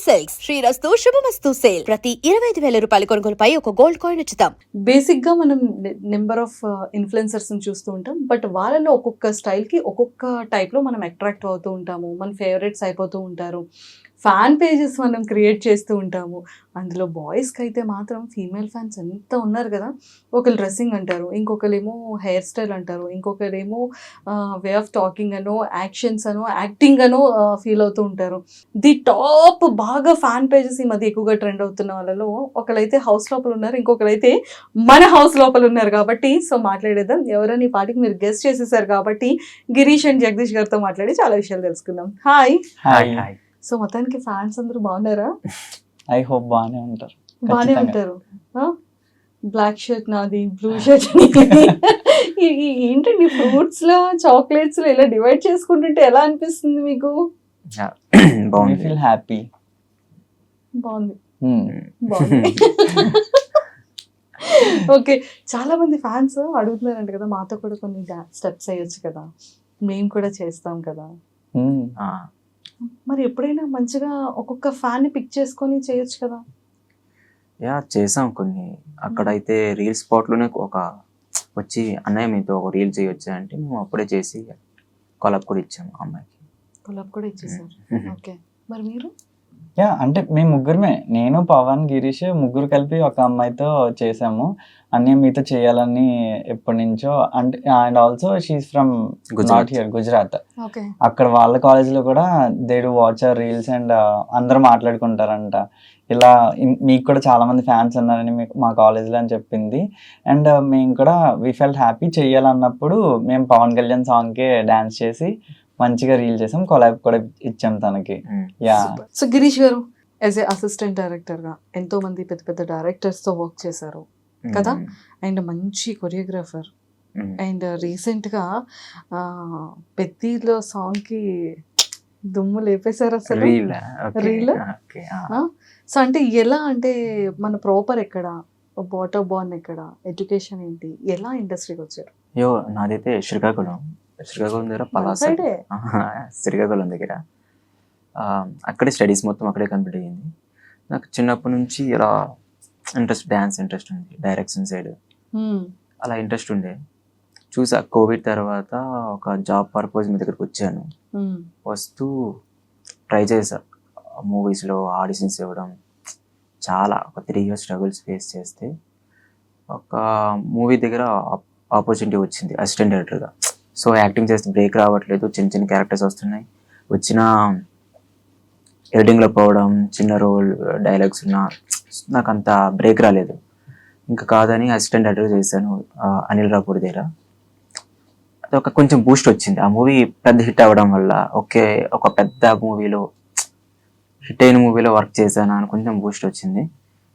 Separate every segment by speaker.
Speaker 1: Silks శ్రీరస్తు శుభమస్తు sale ప్రతి 25,000 రూపాయల కొనుగోలుపై ఒక గోల్డ్ కాయిన్ ఉచితం.
Speaker 2: బేసిక్ గా మనం నెంబర్ ఆఫ్ ఇన్ఫ్లుయెన్సర్స్ చూస్తూ ఉంటాం. బట్ వాళ్ళలో ఒక్కొక్క స్టైల్ కి ఒక్కొక్క టైప్ లో మనం అట్రాక్ట్ అవుతూ ఉంటాము. మన ఫేవరెట్స్ అయిపోతూ ఉంటారు. ఫ్యాన్ పేజెస్ మనం క్రియేట్ చేస్తూ ఉంటాము. అందులో బాయ్స్కి అయితే మాత్రం ఫీమేల్ ఫ్యాన్స్ ఎంత ఉన్నారు కదా. ఒకరు డ్రెస్సింగ్ అంటారు, ఇంకొకరేమో హెయిర్ స్టైల్ అంటారు, ఇంకొకరేమో వే ఆఫ్ టాకింగ్ అనో, యాక్షన్స్ అనో, యాక్టింగ్ అనో ఫీల్ అవుతూ ఉంటారు. ది టాప్ బాగా ఫ్యాన్ పేజెస్ ఈ మధ్య ఎక్కువగా ట్రెండ్ అవుతున్న వాళ్ళలో ఒకరైతే హౌస్ లోపల ఉన్నారు, ఇంకొకరైతే మన హౌస్ లోపల ఉన్నారు. కాబట్టి సో మాట్లాడేద్దాం. ఎవరైనా ఈ పాటికి మీరు గెస్ట్ చేసేసారు కాబట్టి గిరీష్ అండ్ జగదీష్ గారితో మాట్లాడి చాలా విషయాలు తెలుసుకుందాం. హాయ్.
Speaker 3: హాయ్.
Speaker 2: సో మొత్తానికి ఫ్యాన్స్ అందరూ బాగున్నారా?
Speaker 3: ఐ హోప్ బాగానే ఉంటారు.
Speaker 2: బాగానే ఉంటారు. బ్లాక్ షర్ట్ నాది, బ్లూ షర్ట్ ఏంటండి ఫ్రూట్స్ లో చాక్లెట్స్ లో ఇలా డివైడ్ చేసుకుంటుంటే ఎలా అనిపిస్తుంది మీకు?
Speaker 3: బాగుంది, ఫీల్ హ్యాపీ.
Speaker 2: బాగుంది. ఓకే, చాలా మంది ఫ్యాన్స్ అడుగుతున్నారంట కదా, మాతో కూడా కొన్ని స్టెప్స్ అయ్యొచ్చు కదా, మేము కూడా చేస్తాం కదా. మరి ఎప్పుడైనా మంచిగా ఒక్కొక్క ఫ్యాన్ ని పిక్ చేసుకొని చేయొచ్చు కదా.
Speaker 4: చేసాం కొన్ని. అక్కడైతే రీల్ స్పాట్ లోనే ఒక వచ్చి అన్నయ్య మీతో ఒక రీల్ చేయొచ్చు అంటే మేము అప్పుడే చేసి కొలాబ్ కూడా ఇచ్చాము అమ్మాయికి.
Speaker 2: కొలాబ్ కూడా ఇచ్చేసారు. ఓకే, మరి మీరు?
Speaker 3: అంటే మేము ముగ్గురమే, నేను, పవన్, గిరీష్ ముగ్గురు కలిపి ఒక అమ్మాయితో చేసాము. అన్నయ్య మీతో చేయాలని ఎప్పటి నుంచో. అంటే and also she's from not here, Gujarat. అక్కడ వాళ్ళ కాలేజ్ లో కూడా they do watch our reels and అందరూ మాట్లాడుకుంటారంట. ఇలా మీకు కూడా చాలా మంది ఫ్యాన్స్ ఉన్నారని మా కాలేజ్లో అని చెప్పింది. అండ్ మేము కూడా వి ఫెల్ట్ హ్యాపీ. చెయ్యాలన్నప్పుడు మేము పవన్ కళ్యాణ్ సాంగ్కే డాన్స్ చేసి మంచిగా రీల్ చేసాం, కొలాబ్ కూడా ఇచ్చాం తనకి.
Speaker 2: సో గిరీష్ గారు యాజ్ ఏ అసిస్టెంట్ డైరెక్టర్ గా ఎంతో మంది పెద్ద పెద్ద డైరెక్టర్స్ తో వర్క్ చేశారు కదా, అండ్ మంచి కొరియోగ్రాఫర్. అండ్ రీసెంట్ గా పెద్దిలో సాంగ్ కి దుమ్ము లేపేశారు అసలు. రీల్. సో అంటే ఎలా, అంటే మన ప్రాపర్ ఎక్కడ, వాటర్ బాన్ ఎక్కడ, ఎడ్యుకేషన్ ఏంటి, ఎలా ఇండస్ట్రీకి వచ్చారు?
Speaker 4: నాదైతే శ్రీకాకుళం దగ్గర పలాస, శ్రీకాకుళం దగ్గర. అక్కడే స్టడీస్ మొత్తం అక్కడే కంప్లీట్ అయ్యింది. నాకు చిన్నప్పటి నుంచి ఇలా ఇంట్రెస్ట్, డ్యాన్స్ ఇంట్రెస్ట్ ఉంది, డైరెక్షన్ సైడ్ అలా ఇంట్రెస్ట్ ఉండే. చూసా కోవిడ్ తర్వాత ఒక జాబ్ పర్పస్ మీ దగ్గరకు వచ్చాను. వస్తూ ట్రై చేశా మూవీస్లో ఆడిషన్స్ ఇవ్వడం. చాలా ఒక 3 years స్ట్రగుల్స్ ఫేస్ చేస్తే ఒక మూవీ దగ్గర ఆపర్చునిటీ వచ్చింది అసిస్టెంట్ డైరెక్టర్గా. సో యాక్టింగ్ చేస్తే బ్రేక్ రావట్లేదు, చిన్న చిన్న క్యారెక్టర్స్ వస్తున్నాయి. వచ్చిన ఎడిటింగ్లో పోవడం, చిన్న రోల్, డైలాగ్స్ ఉన్నా నాకు అంత బ్రేక్ రాలేదు. ఇంకా కాదని అసిస్టెంట్ డైరెక్టర్ చేశాను అనిల్ రాపూర్ దగ్గర. అది ఒక కొంచెం బూస్ట్ వచ్చింది. ఆ మూవీ పెద్ద హిట్ అవ్వడం వల్ల ఒక పెద్ద మూవీలో, హిట్ అయిన మూవీలో వర్క్ చేశాను అని కొంచెం బూస్ట్ వచ్చింది.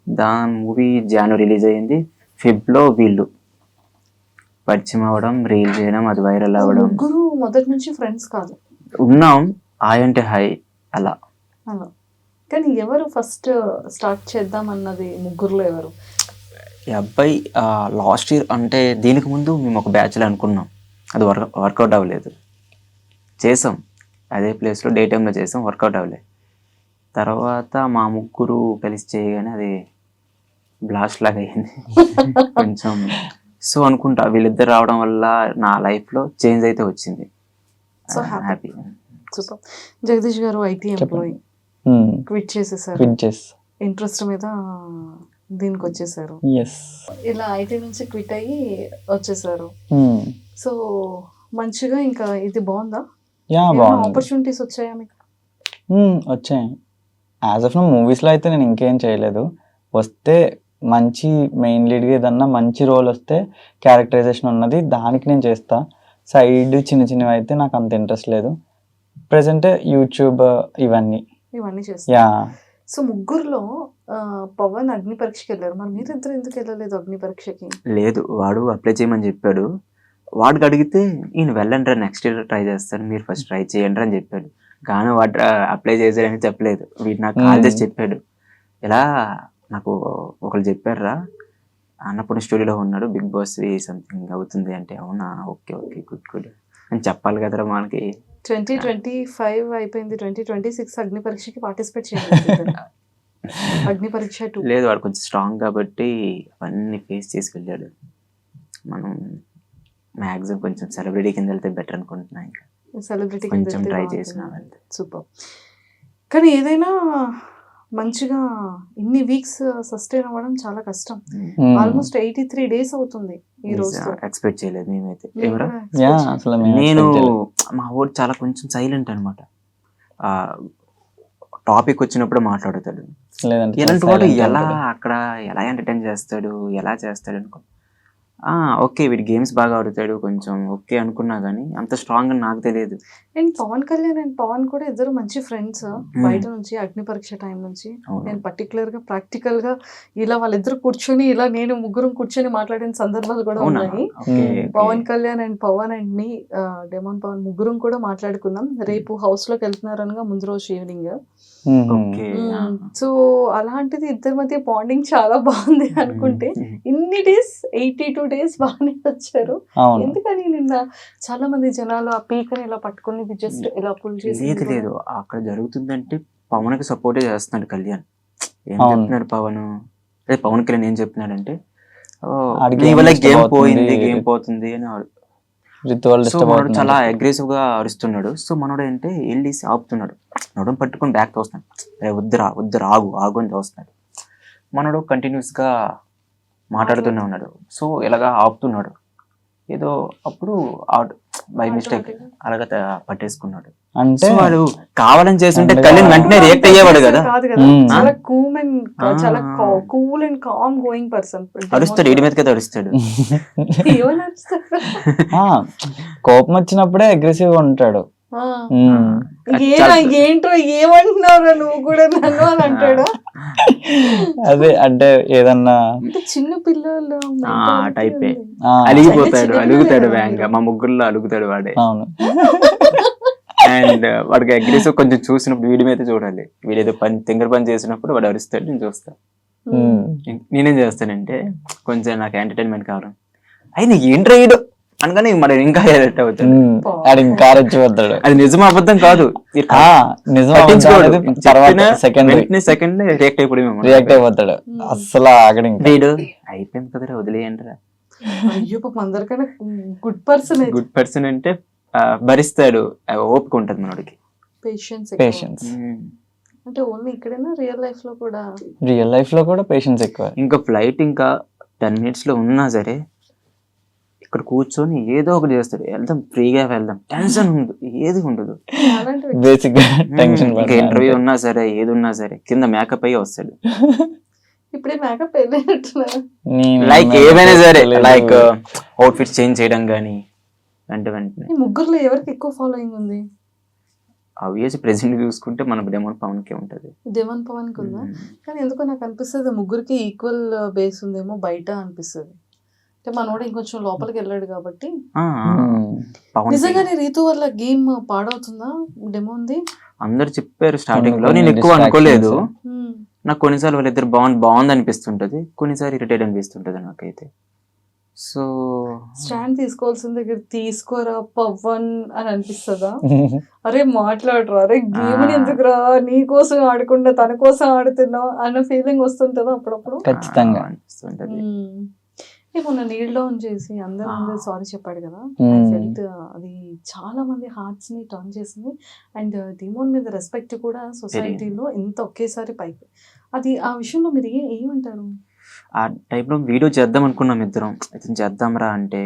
Speaker 4: దాని మూవీ జాన్వరి రిలీజ్ అయ్యింది. ఫిబ్లో వీళ్ళు పరిచయం అవ్వడం, రీల్ చేయడం, అది వైరల్ అవ్వడం.
Speaker 2: ముగ్గురు మొదటి నుంచి ఫ్రెండ్స్ కాదు,
Speaker 4: ఉన్నాం హాయ్ అంటే హాయ్ అలా.
Speaker 2: కానీ ఎవరు ఫస్ట్ స్టార్ట్ చేద్దాం అన్నది ముగ్గురులో ఎవరు?
Speaker 4: ఈ అబ్బాయి లాస్ట్ ఇయర్, అంటే దీనికి ముందు మేము ఒక బ్యాచ్లో అనుకున్నాం, అది వర్కౌట్ అవ్వలేదు. చేసాం అదే ప్లేస్లో, డే టైంలో చేసాం, వర్కౌట్ అవ్వలేదు. తర్వాత మా ముగ్గురు కలిసి చేయగానే అది బ్లాస్ట్ లాగా అయింది కొంచెం. సో అనుకుంటా వీళ్ళిద్దరు రావడం వల్ల నా లైఫ్లో చేంజ్ అయితే వచ్చింది.
Speaker 2: So happy. సూపర్. జగదీష్ గారు ఐటీ ఎంప్లాయీ, క్విట్ చేసేసారు, ఇంట్రెస్ట్ మీద దీనికి వచ్చేసారు. ఇలా ఐటీ నుంచి క్విట్ అయ్యి వచ్చేసారు. సో మంచిగా ఇంకా ఇది బాగుందా? ఆపర్చునిటీస్ వచ్చాయా మీకు?
Speaker 3: వచ్చాయి. యాజ్ ఆఫ్ నో మూవీస్లో అయితే నేను ఇంకేం చేయలేదు. వస్తే మంచి మెయిన్ లీడ్గా ఏదన్నా మంచి రోల్ వస్తే క్యారెక్టరైజేషన్ ఉన్నది, దానికి నేను చేస్తా. సైడ్ చిన్న చిన్నవి అయితే నాకు అంత ఇంట్రెస్ట్ లేదు. ప్రెసెంట్ యూట్యూబ్ ఇవన్నీ
Speaker 2: చేస్తా. సో ముగ్గురులో పవన్ అగ్ని పరీక్షకి వెళ్ళారు, మరి మీరిద్దరు ఎందుకు వెళ్ళలేదు అగ్ని పరీక్షకి?
Speaker 4: లేదు, వాడు అప్లై చేయమని చెప్పాడు. వాడికి అడిగితే ఈయన వెళ్ళండి, నెక్స్ట్ ఇయర్ ట్రై చేస్తాను, మీరు ఫస్ట్ ట్రై చేయండి అని చెప్పాడు. కానీ వాడు అప్లై చేశాడని చెప్పలేదు. వీడు నాకు కాల్ చేసి చెప్పాడు, ఇలా నాకు ఒకళ్ళు చెప్పారా, అన్నపూర్ణ స్టూడియోలో ఉన్నాడు, బిగ్ బాస్ సంథింగ్ అవుతుంది అంటే. అవునా, ఓకే ఓకే గుడ్ గుడ్ అని చెప్పాలి కదరా మనకి.
Speaker 2: 2025 అయిపోయింది, 2026 అగ్ని పరీక్షకి పార్టిసిపేట్ చేయాలి. అగ్ని పరీక్ష 2
Speaker 4: లేదు, వాడు కొంచెం స్ట్రాంగ్ కాబట్టి అవన్నీ ఫేస్ చేసి వెళ్ళాడు. మనం మ్యాక్సిమం కొంచెం సెలబ్రిటీ కింద వెళ్తే బెటర్ అనుకుంటున్నా. ఇంకా
Speaker 2: సెలబ్రిటీ
Speaker 4: కొంచెం ట్రై చేసిన వెళ్తే.
Speaker 2: సూపర్. కానీ ఏదైనా మంచిగా ఇన్ని వీక్స్ సస్టైన్ అవ్వడం చాలా కష్టం. ఆల్మోస్ట్ 83 days అవుతుంది ఈ రోజు.
Speaker 4: ఎక్స్పెక్ట్ చేయలేదు మేమైతే.
Speaker 3: అసలు
Speaker 4: నేను మా ఊరు చాలా కొంచెం సైలెంట్ అనమాట. టాపిక్ వచ్చినప్పుడు మాట్లాడతాడు. ఇలాంటి వాడు అక్కడ ఎలా ఎంటర్టైన్ చేస్తాడు, ఎలా చేస్తాడు అనుకో. ఓకే వీడి గేమ్స్ బాగా ఆడుతాడు కొంచెం ఓకే అనుకున్నా కానీ అంత స్ట్రాంగ్ అని నాకు తెలియదు.
Speaker 2: అండ్ పవన్ కళ్యాణ్ అండ్ పవన్ కూడా ఇద్దరు మంచి ఫ్రెండ్స్ బయట నుంచి, అగ్ని పరీక్ష టైం నుంచి. నేను పర్టికులర్ గా ప్రాక్టికల్ గా ఇలా వాళ్ళిద్దరు కూర్చొని ఇలా నేను ముగ్గురు కూర్చొని మాట్లాడిన సందర్భాలు కూడా ఉన్నాయి. పవన్ కళ్యాణ్ అండ్ పవన్ అండ్ మీ డెమోన్ పవన్ ముగ్గురం కూడా మాట్లాడుకున్నాం. రేపు హౌస్ లోకి వెళ్తున్నారు అనగా ముందు రోజు ఈవినింగ్. సో అలాంటిది ఇద్దరి మధ్య బాండింగ్ చాలా బాగుంది అనుకుంటే ఇన్ని డేస్ 82 days బాగానే వచ్చారు. ఎందుకని నిన్న చాలా మంది జనాలు ఆ పీకని ఇలా పట్టుకుని జస్ట్ ఇలా పుల్ చేసి
Speaker 4: లేదు అక్కడ జరుగుతుందంటే పవన్ కి సపోర్ట్ చేస్తున్నాడు కళ్యాణ్. ఏం చెప్తున్నాడు పవన్ కళ్యాణ్ ఏం చెప్తున్నాడంటే గేమ్ పోయింది, గేమ్ పోతుంది అని మనోడు చాలా అగ్రెసివ్ గా అరుస్తున్నాడు. సో మనోడు అంటే వెళ్ళి ఆపుతున్నాడు, నడుం పట్టుకుని బ్యాక్ తోస్తున్నాడు. వద్దురా ఆగు అని తోస్తున్నాడు. మనోడు కంటిన్యూస్ గా మాట్లాడుతూనే ఉన్నాడు. సో ఇలాగా ఆపుతున్నాడు. ఏదో అప్పుడు బై మిస్టేక్ అలాగా పట్టేసుకున్నాడు. అంటే వాడు కావాలని చేస్తుంటే కళ్యాణ్ వెంటనే రియాక్ట్ అయ్యేవాడు కదా.
Speaker 2: చాలా cool and calm going person.
Speaker 4: అరుస్తాడు, ఇడి మీదకి అరుస్తాడు.
Speaker 3: కోపం వచ్చినప్పుడే అగ్రెసివ్ గా ఉంటాడు.
Speaker 2: ఏంట్రో ఏమంటున్నావు నువ్వు కూడా నన్ను అని అంటాడు.
Speaker 3: అదే అంటే ఏదన్నా
Speaker 2: చిన్న పిల్లలు
Speaker 4: టైపే అలుగుతాడు వేగంగా. మా ముగ్గురులో అలుగుతాడు వాడే.
Speaker 3: అవును.
Speaker 4: అండ్ వాడికి అగ్రెసివ్ కొంచెం చూసినప్పుడు వీడి మీద చూడాలి. వీడు ఏదో తింగర పని చేసినప్పుడు వాడు అరుస్తాడు, నేను చూస్తా. నేనేం చేస్తానంటే కొంచెం నాకు ఎంటర్టైన్మెంట్ కావాలి. అయినా ఏంట్రా వీడు అనగానే మరి ఇంకా ఎరెక్ట్ అవుతాడు,
Speaker 3: ఇంకా రెచ్చిపోతాడు.
Speaker 4: అది నిజం అబద్ధం కాదు, సెకండ్ రియాక్ట్
Speaker 3: అయిపోతాడు. అసలు అక్కడ
Speaker 4: వీడు అయిపోయింది కదరా వదిలేయండిరా.
Speaker 2: అయ్యో పాపం అందరికన్నా గుడ్ పర్సన్
Speaker 4: అంటే భరిస్తాడు, ఓపిక ఉంటది మనోడికి.
Speaker 3: పేషెన్స్
Speaker 2: అంటే ఓన్లీ ఇక్కడైనా రియల్ లైఫ్ లో కూడా పేషెన్స్ ఎక్కువ.
Speaker 4: ఇంకా ఫ్లైట్ ఇంకా 10 minutes లో ఉన్నా సరే ఇక్కడ కూర్చొని ఏదో ఒకటి చేస్తాడు. వెళ్దాం, ఫ్రీగా వెళ్దాం, టెన్షన్ ఉండదు, ఏది ఉండదు.
Speaker 3: Basic tension.
Speaker 4: ఇంటర్వ్యూ ఉన్నా సరే ఏది ఉన్నా సరే కింద మేకప్ అయ్యి వస్తాడు.
Speaker 2: ఇప్పుడే మేకప్
Speaker 4: లైక్ ఏమైనా సరే లైక్ అవుట్ఫిట్ చేంజ్ చేయడం గానీ వెంటనే.
Speaker 2: ముగ్గురులో ఎవరికి ఎక్కువ ఫాలోయింగ్ ఉంది?
Speaker 4: ఆబ్వియస్ ప్రెజెంట్ చూసుకుంటే మన డెమోన్ పవన్ కే ఉంటది.
Speaker 2: డెమోన్ పవన్ కి ఉందా? కానీ ఎందుకో నాకు అనిపిస్తుంది ముగ్గురికి ఈక్వల్ బేస్ ఉందేమో బయట అనిపిస్తుంది. అంటే మనోడు ఇంకొంచెం లోపలికి వెళ్ళాడు కాబట్టి. నిజంగానే రీతు వల్ల గేమ్ పాడవుతుందా డెమోన్ది?
Speaker 4: అందరు చెప్పారు స్టార్టింగ్ లో, నేను ఎక్కువ అనుకోలేదు. నాకు కొన్నిసార్లు వాళ్ళిద్దరు బాగుంది అనిపిస్తుంటది, కొన్నిసార్లు ఇరిటేట్ అనిపిస్తుంటది నాకైతే. సో
Speaker 2: స్టాండ్ తీసుకోవాల్సిన దగ్గర తీసుకోరా పవన్ అని అనిపిస్తుందా? అరే మాట్లాడరా, అరే గేమ్ ఎందుకురా, నీ కోసం ఆడకుండా తన కోసం ఆడుతున్నావు అన్న ఫీలింగ్ వస్తుంటదా అప్పుడప్పుడు?
Speaker 3: ఖచ్చితంగా
Speaker 4: అనిపిస్తుంటది.
Speaker 2: మొన్న నీల్ డౌన్ చేసి అందరూ సారీ చెప్పాడు కదా, అది చాలా మంది హార్ట్స్ ని టర్న్ చేసింది. అండ్ డిమోన్ మీద రెస్పెక్ట్ కూడా సొసైటీలో ఇంత ఒకేసారి పైకి. అది ఆ విషయంలో మీరు ఏమంటారు?
Speaker 4: ఆ టైంలో వీడియో చేద్దాం అనుకున్నాం ఇద్దరం, అయితే చేద్దాంరా అంటే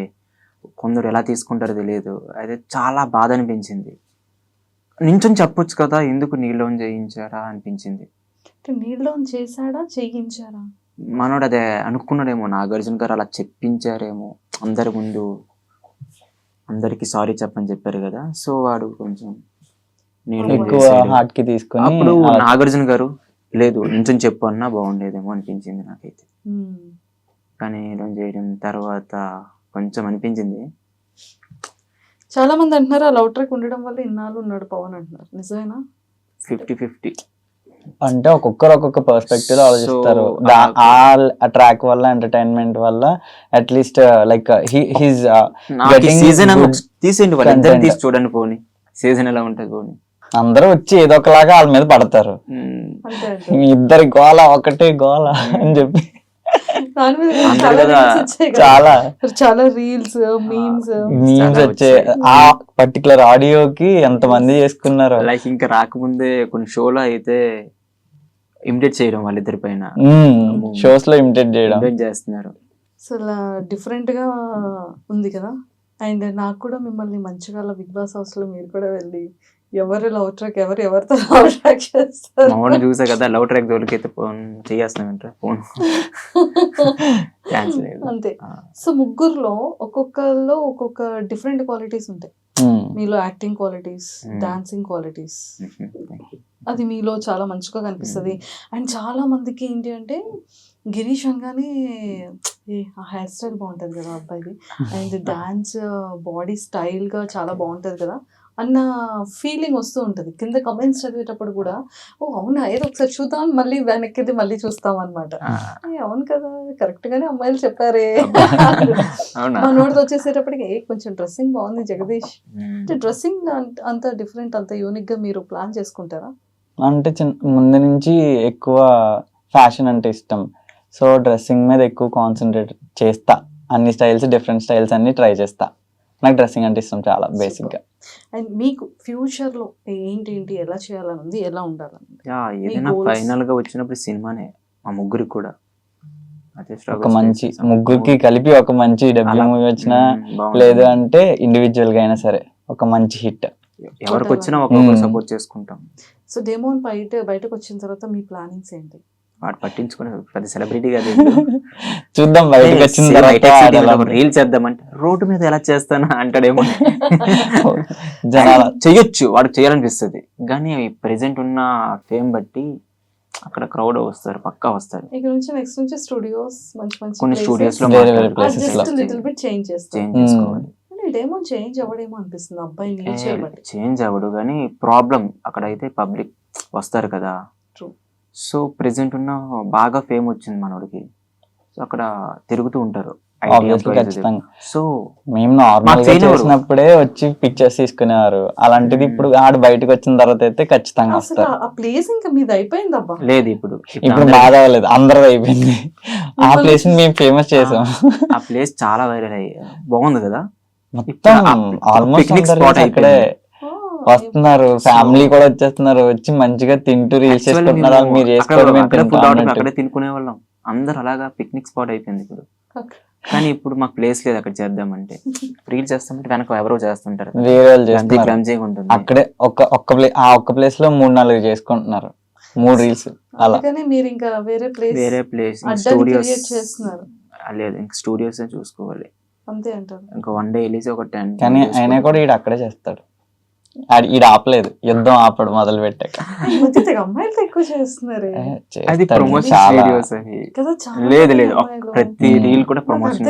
Speaker 4: కొందరు ఎలా తీసుకుంటారో తెలియదు. అయితే చాలా బాధ అనిపించింది. నించొని చెప్పొచ్చు కదా, ఎందుకు నీల్ డౌన్ చేయించారా అనిపించింది.
Speaker 2: నీల్ డౌన్ చేశాడా చేయించారా?
Speaker 4: మనోడు అదే అనుకున్నాడేమో, నాగార్జున గారు అలా చెప్పించారేమో అందరి ముందు, అందరికి సారీ చెప్పని చెప్పారు కదా. సో వాడు కొంచెం అప్పుడు నాగార్జున గారు లేదు నించొని చెప్పు అన్నా బాగుండేదేమో అనిపించింది నాకైతే. కానీ ఇలా చేయడం తర్వాత కొంచెం అనిపించింది.
Speaker 2: చాలా మంది అంటున్నారు ఆ లవ్ ట్రాక్ ఉండడం వల్ల ఇన్నాళ్ళు ఉన్నాడు పవన్ అంటున్నారు, నిజమేనా?
Speaker 4: 50-50
Speaker 3: అంటే ఒక్కొక్క పర్స్పెక్టివ్ ఆలోచిస్తారు. ఆ ట్రాక్ వల్ల ఎంటర్టైన్మెంట్ వల్ల అట్లీస్ట్ లైక్
Speaker 4: తీసేయండి వాళ్ళిద్దరిని తీసి చూడండి పోనీ. సీజన్ ఎలా ఉంటుంది పోనీ.
Speaker 3: అందరూ వచ్చి ఏదో ఒకలాగా వాళ్ళ మీద పడతారు.
Speaker 2: అంతే అంతే.
Speaker 3: మీ ఇద్దరి గోల ఒకటే గోల అని చెప్పి
Speaker 2: దాని మీద
Speaker 4: అందరు
Speaker 2: చాలా
Speaker 4: కదా,
Speaker 2: reels వచ్చాయి కదా.
Speaker 3: చాలా
Speaker 2: చాలా రీల్స్ మీమ్స్
Speaker 3: మీమ్స్ వచ్చే ఆ పర్టికులర్ ఆడియోకి ఎంత మంది చేసుకున్నారు.
Speaker 4: లైక్ ఇంకా రాకముందే కొన్ని షోలో అయితే ఇమిటేట్ చేయడం వాళ్ళిద్దరి పైన
Speaker 3: షోస్ లో ఇమిటేట్ చేయడం.
Speaker 4: ఇమిటేట్ చేస్తున్నారు.
Speaker 2: అసలు డిఫరెంట్ గా ఉంది కదా. అండ్ నాకు కూడా మిమ్మల్ని మంచిగా బిగ్ బాస్ హౌస్ లో మీరు కూడా వెళ్ళి ఎవరు లవ్ ట్రాక్ ఎవరితో లవ్ ట్రాక్ చేస్తారు
Speaker 4: మామూలు చూసా కదా, లవ్ ట్రాక్ జోలికి అయితే ఫోన్ చేస్తున్నామంట, ఫోన్ ఛాన్స్ లేదు.
Speaker 2: అంతే. సో ముగ్గురులో ఒక్కొక్కరిలో ఒక్కొక్క డిఫరెంట్ క్వాలిటీస్ ఉంటాయి. మీలో యాక్టింగ్ క్వాలిటీస్, డాన్సింగ్ క్వాలిటీస్, అది మీలో చాలా మంచిగా కనిపిస్తుంది. అండ్ చాలా మందికి ఏంటి అంటే గిరీష్ అనగానే ఆ హెయిర్ స్టైల్ బాగుంటుంది కదా అబ్బాయిది, అండ్ డాన్స్ బాడీ స్టైల్ గా చాలా బాగుంటది కదా అన్న ఫీలింగ్ వస్తూ ఉంటది. కింద కమెంట్స్ చదివేటప్పుడు కూడా ఓ అవునా ఏదో ఒకసారి చూద్దాం మళ్ళీ వెనక్కిది మళ్ళీ చూస్తాం అనమాట. అవును కదా కరెక్ట్ గానే అమ్మాయిలు చెప్పారే. మా నోటితో వచ్చేసేటప్పటికి కొంచెం డ్రెస్సింగ్ బాగుంది జగదీష్. డ్రెస్సింగ్ అంత డిఫరెంట్ అంత యూనిక్ గా మీరు ప్లాన్ చేసుకుంటారా?
Speaker 3: అంటే ముందు నుంచి ఎక్కువ ఫ్యాషన్ అంటే ఇష్టం. సో డ్రెస్సింగ్ మీద ఎక్కువ కాన్సన్ట్రేట్ చేస్తా. అన్ని స్టైల్స్, డిఫరెంట్ స్టైల్స్ అన్ని ట్రై చేస్తా. నాకు డ్రెస్సింగ్ అంటే ఇష్టం చాలా బేసిక్ గా.
Speaker 2: అండ్ మీకు ఫ్యూచర్ లో ఏంటి ఎలా చేయాలని ఉంది, ఎలా ఉండాలని?
Speaker 4: ఏదైనా ఫైనల్ గా వచ్చినప్పుడు సినిమానే మా ముగ్గురికి కూడా.
Speaker 3: ఒక మంచి ముగ్గురికి కలిపి ఒక మంచి డబ్ల్యూ మూవీ వచ్చినా, లేదు అంటే ఇండివిజువల్ గా అయినా సరే ఒక మంచి హిట్.
Speaker 4: ఎవరికి వచ్చినా ఒక్కొక్కరు సపోర్ట్ చేసుకుంటాం.
Speaker 2: సో డెమోన్ బయటకు వచ్చిన తర్వాత మీ ప్లానింగ్స్ ఏంటి?
Speaker 4: వాడు పట్టించుకునే పెద్ద సెలబ్రిటీ కాదు.
Speaker 3: చూద్దాం బయటకు వచ్చిన తర్వాత
Speaker 4: రీల్ చేద్దామంటే రోడ్డు మీద ఎలా చేస్తానా అంటాడేమో.
Speaker 3: జనాలు
Speaker 4: చెయ్యొచ్చు, వాడు చేయాలనిపిస్తుంది. కానీ ప్రెసెంట్ ఉన్న ఫేమ్ బట్టి అక్కడ క్రౌడ్ వస్తారు, పక్కా వస్తారు.
Speaker 2: ఇక్కడ నుంచి నెక్స్ట్ నుంచి స్టూడియోస్ మంచి
Speaker 4: కొన్ని స్టూడియోస్ లో
Speaker 2: లిటిల్ బిట్ చేంజ్
Speaker 4: చేంజ్ చేసుకోవాలి.
Speaker 2: డెమో చేంజ్ అవ్వడేమో అనిపిస్తుంది అబ్బాయి నేచర్ బట్టి.
Speaker 4: చేంజ్ అవ్వడు కానీ ప్రాబ్లం అక్కడ అయితే పబ్లిక్ వస్తారు కదా. సో ప్రెసెంట్ ఉన్న బాగా ఫేమ్ వచ్చింది మనోడికి. సో అక్కడ తిరుగుతూ ఉంటారు. సో
Speaker 3: మేము నార్మల్ గా చేసినప్పుడే వచ్చి పిక్చర్స్ తీసుకునేవారు. అలాంటిది ఇప్పుడు ఆడు బయటకు వచ్చిన తర్వాత అయితే ఖచ్చితంగా వస్తారు.
Speaker 2: ఆ ప్లేస్ ఇంకా మీది అయిపోయింది అబ్బా.
Speaker 4: లేదు
Speaker 3: ఇప్పుడు బాగా అవ్వలేదు, అందరూ అయిపోయింది. ఆ ప్లేస్ మేము ఫేమస్ చేసాం.
Speaker 4: ఆ ప్లేస్ చాలా వైరల్ అయ్యి బాగుంది కదా.
Speaker 3: మొత్తం ఆల్మోస్ట్ అక్కడే వస్తున్నారు, ఫ్యామిలీ కూడా వచ్చేస్తున్నారు, వచ్చి మంచిగా తింటూ రీల్స్ చేసుకుంటున్నారు. మీరు
Speaker 4: అక్కడే తినుకునే వాళ్ళం అందరు. అలాగా పిక్నిక్ స్పాట్ అయిపోయింది ఇప్పుడు. కానీ ఇప్పుడు మాకు ప్లేస్ లేదు అక్కడ చేద్దామంటే. రీల్స్ చేస్తామంటే వెనక ఎవరో చేస్తుంటారు,
Speaker 3: వేరే వాళ్ళు అక్కడే ఒక్క ప్లేస్ లో 3-4 చేసుకుంటున్నారు, 3 రీల్స్ అలా.
Speaker 2: మీరు ఇంకా వేరే
Speaker 4: ప్లేస్
Speaker 2: స్టూడియోస్ చేస్తున్నారు.
Speaker 4: లేదు ఇంకా స్టూడియోస్ చూసుకోవాలి
Speaker 2: అంతే అంటారు.
Speaker 4: ఇంకా 1 డే వెళ్ళేసి ఒక 10.
Speaker 3: కానీ అయినా కూడా ఈడ అక్కడే చేస్తాడు. ఈడ ఆపలేదు, యుద్ధం ఆపడు మొదలు పెట్టాక.
Speaker 2: అమ్మాయిలతో ఎక్కువ చేస్తున్నారు.
Speaker 4: అది ప్రమోషన్ వీడియోస్ అవి. లేదు ప్రతి రీల్ కూడా ప్రమోషన్.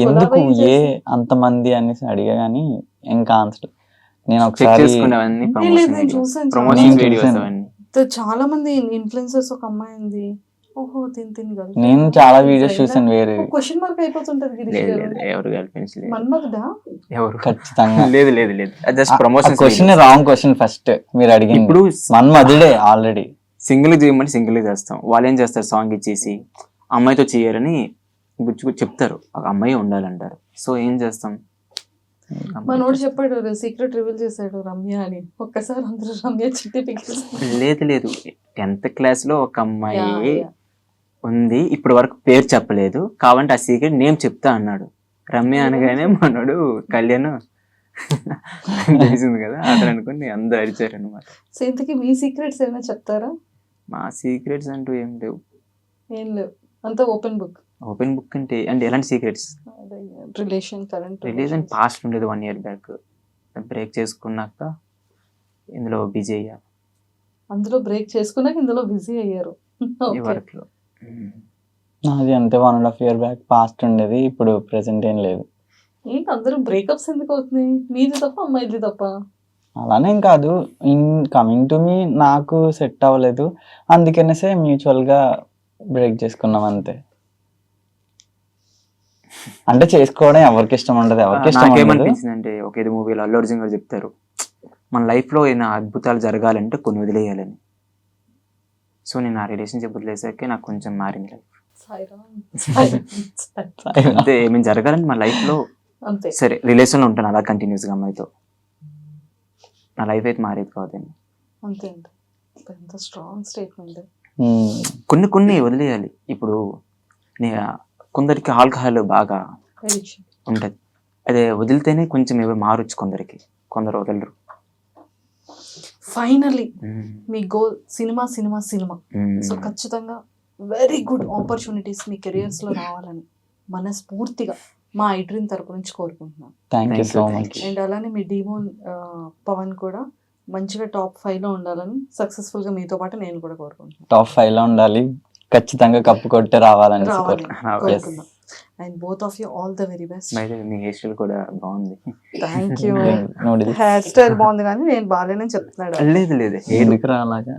Speaker 3: ఎందుకు ఏ అంతమంది అనేసి అడిగా గానీ ఇంకా ఆన్సర్ నేను ఒకసారి
Speaker 2: చాలా మంది ఇన్ఫ్లుయెన్సర్స్. ఒక అమ్మాయి ఉంది, ఓహో
Speaker 3: నేను చాలా వీడియోస్ చూసాను. వేరే
Speaker 2: క్వశ్చన్ మార్క్ అయిపోతుంటది.
Speaker 3: ఖచ్చితంగా
Speaker 4: లేదు just promotion.
Speaker 3: Question wrong question first మీరు అడిగింది. ఇప్పుడు మన్మధుడే ఆల్రెడీ
Speaker 4: సింగిల్ చేయమని సింగిల్ చేస్తాం. వాళ్ళు ఏం చేస్తారు, సాంగ్ ఇచ్చేసి అమ్మాయితో చేయరని చెప్తారు, ఒక అమ్మాయి ఉండాలంటారు. సో ఏం చేస్తాం,
Speaker 2: మనోడు చెప్పాడు సీక్రెట్ రివీల్ చేశాడు రమ్య అని. ఒక్కసారి అందరూ రమ్య చిట్టి
Speaker 4: లేదు 10th క్లాస్ లో ఒక అమ్మాయి ఉంది, ఇప్పటి వరకు పేరు చెప్పలేదు, కావంటే ఆ సీక్రెట్ నేమ్ చెప్తా అన్నాడు. రమ్య అనగానే మనోడు కళ్యాణ్ తెలిసింది కదా, అతను అనుకుని అందరూ అరిచారు అనమాట.
Speaker 2: సో ఇంతకీ మీ సీక్రెట్స్ ఏమైనా చెప్తారా?
Speaker 4: మా సీక్రెట్స్ అంటూ ఏం లేవు.
Speaker 2: అంతా ఓపెన్ బుక్
Speaker 4: అంటే ఎలాంటి సీక్రెట్స్?
Speaker 2: రిలేషన్
Speaker 4: పాస్ట్ ఉండేది 1 year బ్యాక్, బ్రేక్ చేసుకున్నాక ఇందులో బిజీ అయ్యా.
Speaker 2: అందులో బ్రేక్ చేసుకున్నాక ఇందులో బిజీ అయ్యారు.
Speaker 4: ఈ వర్క్ లో
Speaker 3: నాది అంతే 1.5 year బ్యాక్ పాస్ట్ ఉండేది, ఇప్పుడు ప్రెసెంట్ ఏం లేదు.
Speaker 2: ఏంటి అందరూ బ్రేకప్స్ ఎందుకు అవుతున్నాయి? మీది తప్ప అమ్మాయిది తప్ప?
Speaker 3: అలానేం కాదు, ఇన్ కమింగ్ టు మీ నాకు సెట్ అవ్వలేదు, అందుకనేసే మ్యూచువల్ గా బ్రేక్ చేసుకున్నాం అంతే. అంటే చేసుకోవడం ఎవరికి ఇష్టం ఉండదు, ఎవరికి ఇష్టం ఉండదు.
Speaker 4: నాకేమనిపించింది అంటే ఒక ఏదో మూవీలో అల్లు అర్జున్ గారు చెప్తారు, మన లైఫ్లో ఏదైనా అద్భుతాలు జరగాలంటే కొన్ని వదిలేయాలని. సో నేను ఆ రిలేషన్షిప్ వదిలేసాకే నాకు కొంచెం మారింది లైఫ్. అంతే, ఏమైనా జరగాలంటే మన లైఫ్లో
Speaker 2: అంతే.
Speaker 4: సరే రిలేషన్లో ఉంటాను అలా కంటిన్యూస్గా అమ్మాయితో, నా లైఫ్ అయితే మారేది కాదేమో.
Speaker 2: అంతే అంతే. ఎంత స్ట్రాంగ్ స్టేట్మెంట్.
Speaker 4: కొన్ని కొన్ని వదిలేయాలి. ఇప్పుడు కొందరికి ఆల్కహాల్ బాగా ఉంటుంది, అదే వదిలితేనే కొంచెం ఏవో మారొచ్చు కొందరికి, కొందరు వదలరు.
Speaker 2: ఫైనల్లీ మీ goal cinema cinema cinema. So ఖచ్చితంగా వెరీ గుడ్ ఆపర్చునిటీస్ మీ కెరియర్స్ లో రావాలని మనస్ఫూర్తిగా మా ఐడ్రీమ్ తరపు నుంచి కోరుకుంటున్నాను.
Speaker 3: Thank you so much.
Speaker 2: And అలానే మీ డీమోన్ పవన్ కూడా మంచిగా టాప్ 5 లో ఉండాలని సక్సెస్ఫుల్ గా మీతో పాటు నేను కూడా కోరుకుంటున్నాను.
Speaker 3: టాప్ 5 లో ఉండాలి, ఖచ్చితంగా కప్పు కొట్టి రావాలని
Speaker 2: కోరుకుందాం. And both of you all the very best.
Speaker 4: Me hair style కూడా బాగుంది.
Speaker 2: Thank you. హెయిర్ స్టైల్ బాగుంది కానీ నేను బాగాలేనని చెప్తున్నాడు.
Speaker 4: లేదు లేదు,
Speaker 3: ఎందుకు అలాగా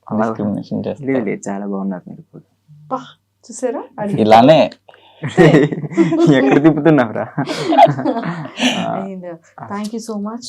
Speaker 3: డిస్క్రిమినేషన్ చేస్తారు?
Speaker 4: లేదు లేదు, చాలా బాగున్నారు మీరు కూడా.
Speaker 2: చూసారా,
Speaker 3: ఇలానే
Speaker 4: ఎక్కడ తిప్పుతున్నావురా.
Speaker 2: And thank you so much.